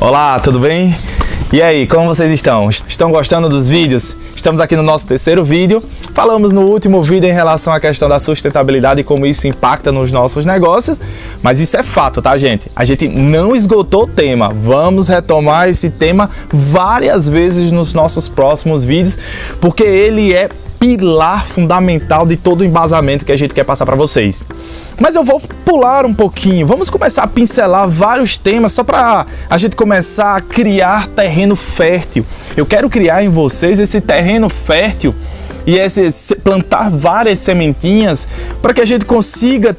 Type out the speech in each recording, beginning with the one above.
Olá, tudo bem? E aí, como vocês estão? Estão gostando dos vídeos? Estamos aqui no nosso terceiro vídeo. Falamos no último vídeo em relação à questão da sustentabilidade e como isso impacta nos nossos negócios, mas isso é fato, tá, gente? A gente não esgotou o tema. Vamos retomar esse tema várias vezes nos nossos próximos vídeos, porque ele é pilar fundamental de todo o embasamento que a gente quer passar para vocês. Mas eu vou pular um pouquinho, vamos começar a pincelar vários temas só para a gente começar a criar terreno fértil. Eu quero criar em vocês esse terreno fértil e plantar várias sementinhas para que a gente consiga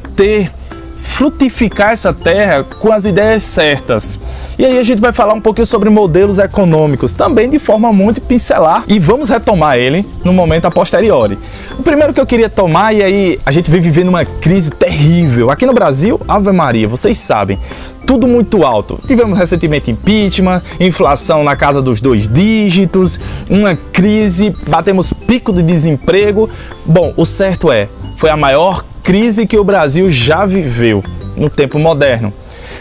frutificar essa terra com as ideias certas. E aí a gente vai falar um pouquinho sobre modelos econômicos, também de forma muito pincelar, e vamos retomar ele no momento a posteriori. O primeiro que eu queria tomar, e aí a gente vem vivendo uma crise terrível. Aqui no Brasil, Ave Maria, vocês sabem, tudo muito alto. Tivemos recentemente impeachment, inflação na casa dos 2 dígitos, uma crise, batemos pico de desemprego. Bom, o certo foi a maior crise que o Brasil já viveu no tempo moderno.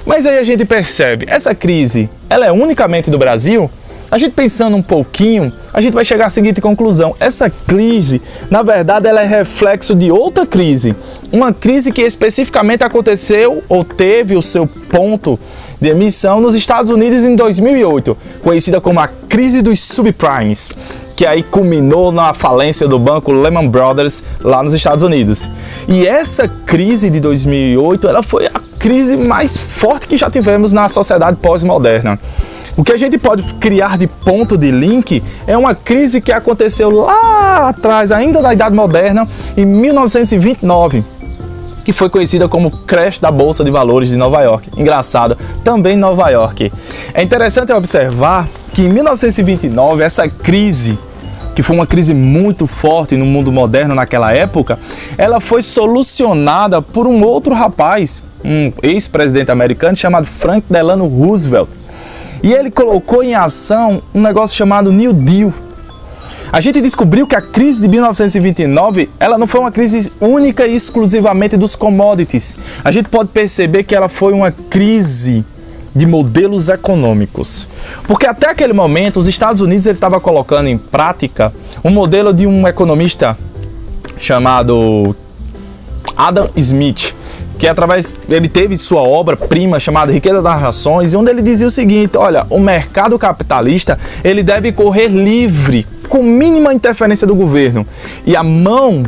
Mas aí a gente percebe, essa crise, ela é unicamente do Brasil? A gente pensando um pouquinho, a gente vai chegar à seguinte conclusão: essa crise, na verdade, ela é reflexo de outra crise. Uma crise que especificamente aconteceu ou teve o seu ponto de emissão nos Estados Unidos em 2008, conhecida como a crise dos subprimes, que aí culminou na falência do banco Lehman Brothers lá nos Estados Unidos. E essa crise de 2008, ela foi a crise mais forte que já tivemos na sociedade pós-moderna. O que a gente pode criar de ponto de link é uma crise que aconteceu lá atrás, ainda na Idade Moderna, em 1929, que foi conhecida como crash da Bolsa de Valores de Nova York. Engraçado, também Nova York. É interessante observar que em 1929, essa crise, que foi uma crise muito forte no mundo moderno naquela época, ela foi solucionada por um outro rapaz, um ex-presidente americano chamado Franklin Delano Roosevelt. E ele colocou em ação um negócio chamado New Deal. A gente descobriu que a crise de 1929, ela não foi uma crise única e exclusivamente dos commodities. A gente pode perceber que ela foi uma crise de modelos econômicos. Porque até aquele momento, os Estados Unidos estavam colocando em prática um modelo de um economista chamado Adam Smith, que ele teve sua obra-prima chamada Riqueza das Nações, onde ele dizia o seguinte: olha, o mercado capitalista, ele deve correr livre, com mínima interferência do governo. E a mão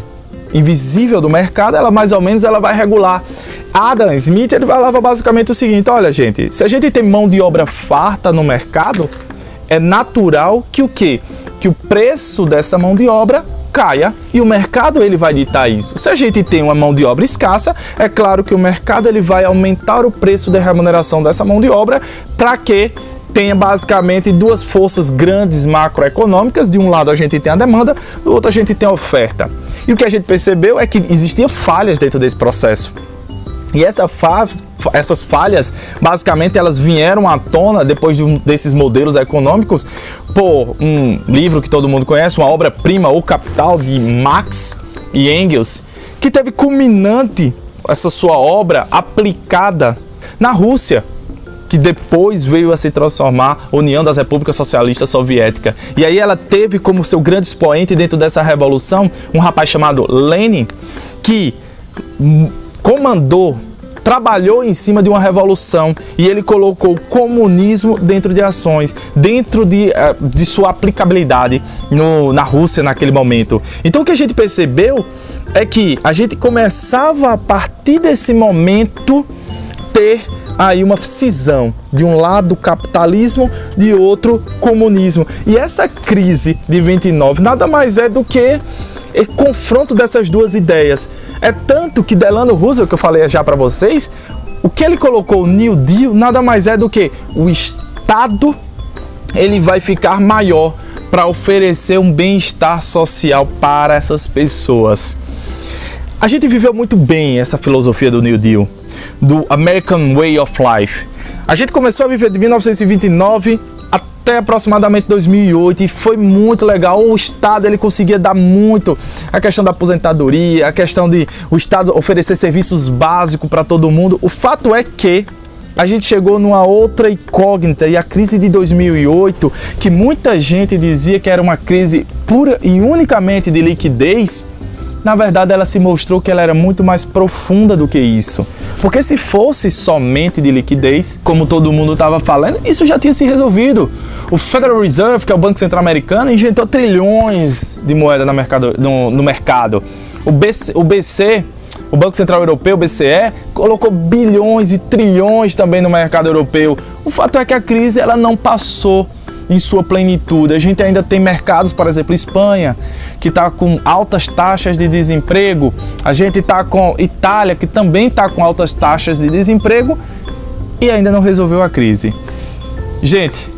invisível do mercado, ela mais ou menos vai regular. Adam Smith, ele falava basicamente o seguinte: olha, gente, se a gente tem mão de obra farta no mercado, é natural que o quê? Que o preço dessa mão de obra caia, e o mercado ele vai ditar isso. Se a gente tem uma mão de obra escassa, é claro que o mercado ele vai aumentar o preço de remuneração dessa mão de obra para que tenha basicamente duas forças grandes macroeconômicas. De um lado a gente tem a demanda, do outro a gente tem a oferta. E o que a gente percebeu é que existiam falhas dentro desse processo. E essas falhas, basicamente, elas vieram à tona depois desses modelos econômicos por um livro que todo mundo conhece, uma obra-prima, O Capital, de Marx e Engels, que teve culminante essa sua obra aplicada na Rússia, que depois veio a se transformar União das Repúblicas Socialistas Soviéticas. E aí ela teve como seu grande expoente dentro dessa revolução um rapaz chamado Lenin, que trabalhou em cima de uma revolução, e ele colocou o comunismo dentro de ações, dentro de sua aplicabilidade na Rússia naquele momento. Então o que a gente percebeu é que a gente começava a partir desse momento ter aí uma cisão, de um lado capitalismo, de outro comunismo. E essa crise de 29 nada mais é do que o confronto dessas duas ideias. É tanto que Delano Roosevelt, que eu falei já para vocês, o que ele colocou, New Deal, nada mais é do que o Estado ele vai ficar maior para oferecer um bem-estar social para essas pessoas. A gente viveu muito bem essa filosofia do New Deal, do American Way of Life. A gente começou a viver de 1929 até aproximadamente 2008 e foi muito legal. O Estado ele conseguia dar muito a questão da aposentadoria, a questão de o Estado oferecer serviços básicos para todo mundo. O fato é que a gente chegou numa outra incógnita, e a crise de 2008, que muita gente dizia que era uma crise pura e unicamente de liquidez, na verdade ela se mostrou que ela era muito mais profunda do que isso. Porque se fosse somente de liquidez, como todo mundo estava falando, isso já tinha se resolvido. O Federal Reserve, que é o Banco Central Americano, injetou trilhões de moeda no mercado. O BC, o Banco Central Europeu, o BCE, colocou bilhões e trilhões também no mercado europeu. O fato é que a crise ela não passou em sua plenitude. A gente ainda tem mercados, por exemplo, Espanha, que está com altas taxas de desemprego. A gente está com Itália, que também está com altas taxas de desemprego e ainda não resolveu a crise. Gente,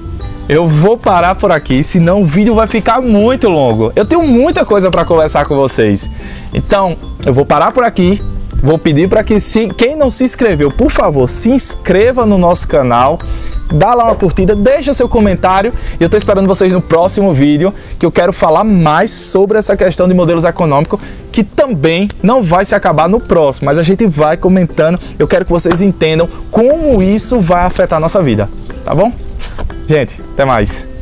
eu vou parar por aqui, senão o vídeo vai ficar muito longo. Eu tenho muita coisa para conversar com vocês. Então, eu vou parar por aqui. Vou pedir para que quem não se inscreveu, por favor, se inscreva no nosso canal. Dá lá uma curtida, deixa seu comentário e eu estou esperando vocês no próximo vídeo, que eu quero falar mais sobre essa questão de modelos econômicos, que também não vai se acabar no próximo, mas a gente vai comentando. Eu quero que vocês entendam como isso vai afetar a nossa vida, tá bom? Gente, até mais!